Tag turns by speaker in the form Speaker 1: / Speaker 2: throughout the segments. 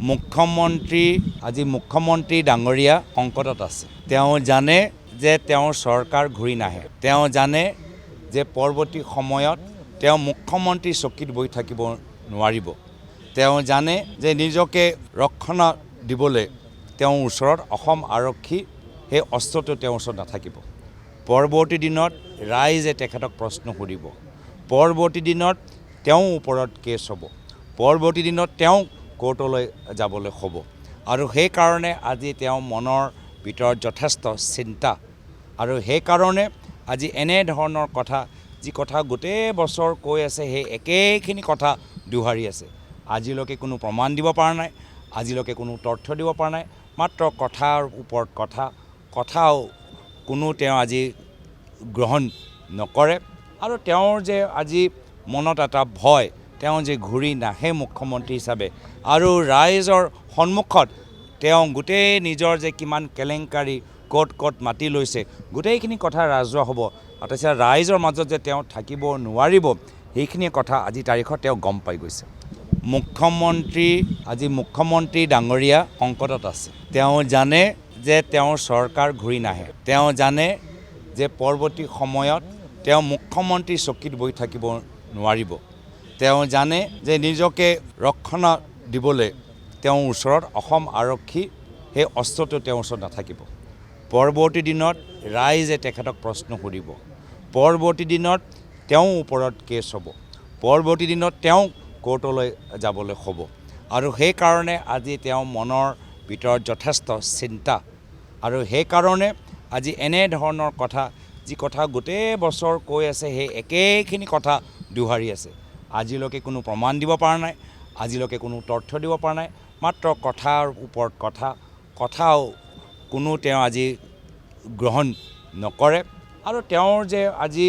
Speaker 1: মুখ্যমন্ত্ৰী ডাঙৰীয়া সংকটত আছে। তেওঁ জানে যে তেওঁৰ চৰকাৰ ঘূৰি নাহে। তেওঁ জানে যে পৰৱৰ্তী সময়ত তেওঁ মুখ্যমন্ত্ৰী চকীত বহি থাকিব নোৱাৰিব। তেওঁ জানে যে নিজকে ৰক্ষণা দিবলৈ তেওঁৰ ওচৰত অসম আৰক্ষী সেই অস্ত্ৰটো তেওঁৰ ওচৰত নাথাকিব। পৰৱৰ্তী দিনত ৰাইজে তেখেতক প্ৰশ্ন সুধিব। পৰৱৰ্তী দিনত তেওঁৰ ওপৰত কেছ হ'ব। পৰৱৰ্তী দিনত তেওঁ কোৰ্টলৈ যাবলৈ হ'ব। আৰু সেইকাৰণে আজি তেওঁ মনৰ ভিতৰত যথেষ্ট চিন্তা। আৰু সেইকাৰণে আজি এনেধৰণৰ কথা, যি কথা গোটেই বছৰ কৈ আছে, সেই একেখিনি কথা দোহাৰি আছে। আজিলৈকে কোনো প্ৰমাণ দিব পৰা নাই, আজিলৈকে কোনো তথ্য দিব পৰা নাই, মাত্ৰ কথাৰ ওপৰত কথাও কোনো তেওঁ আজি গ্ৰহণ নকৰে। আৰু তেওঁৰ যে আজি মনত এটা ভয়, তেওঁ যে ঘূৰি নাহে মুখ্যমন্ত্ৰী হিচাপে, আৰু ৰাইজৰ সন্মুখত তেওঁ গোটেই নিজৰ যে কিমান কেলেংকাৰী ক'ত মাতি লৈছে, গোটেইখিনি কথা ৰাজহুৱা হ'ব। অথচ ৰাইজৰ মাজত যে তেওঁ থাকিব নোৱাৰিব, সেইখিনি কথা আজি তাৰিখত তেওঁ গম পাই গৈছে। মুখ্যমন্ত্ৰী ডাঙৰীয়া সংকটত আছে। তেওঁ জানে যে তেওঁৰ চৰকাৰ ঘূৰি নাহে। তেওঁ জানে যে পৰৱৰ্তী সময়ত তেওঁ মুখ্যমন্ত্ৰী চকীত বহি থাকিব নোৱাৰিব। তেওঁ জানে যে নিজকে ৰক্ষণা দিবলৈ তেওঁৰ ওচৰত অসম আৰক্ষী সেই অস্ত্ৰটো তেওঁৰ ওচৰত নাথাকিব। পৰৱৰ্তী দিনত ৰাইজে তেখেতক প্ৰশ্ন সুধিব। পৰৱৰ্তী দিনত তেওঁৰ ওপৰত কেছ হ'ব। পৰৱৰ্তী দিনত তেওঁ কোৰ্টলৈ যাবলৈ হ'ব। আৰু সেইকাৰণে আজি তেওঁ মনৰ ভিতৰত যথেষ্ট চিন্তা। আৰু সেইকাৰণে আজি এনেধৰণৰ কথা, যি কথা গোটেই বছৰ কৈ আছে, সেই একেখিনি কথা দোহাৰি আছে। আজিলৈকে কোনো প্ৰমাণ দিব পৰা নাই, আজিলৈকে কোনো তথ্য দিব পৰা নাই, মাত্ৰ কথাৰ ওপৰত কথাও কোনো তেওঁ আজি গ্ৰহণ নকৰে। আৰু তেওঁৰ যে আজি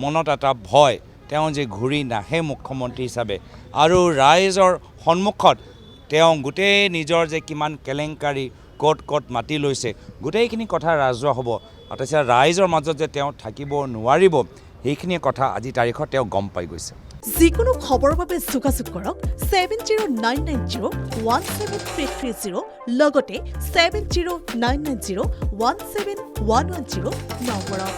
Speaker 1: মনত এটা ভয়, তেওঁ যে ঘূৰি নাহে মুখ্যমন্ত্ৰী হিচাপে, আৰু ৰাইজৰ সন্মুখত তেওঁ গোটেই নিজৰ যে কিমান কেলেংকাৰী ক'ত মাতি লৈছে, গোটেইখিনি কথা ৰাজহুৱা হ'ব। অথচ ৰাইজৰ মাজত যে তেওঁ থাকিব নোৱাৰিব, সেইখিনি কথা আজি তাৰিখত তেওঁ গম পাই গৈছে।
Speaker 2: যিকোনো খবৰৰ বাবে যোগাযোগ কৰক 7099017330 লগতে 7099017110 নম্বৰত।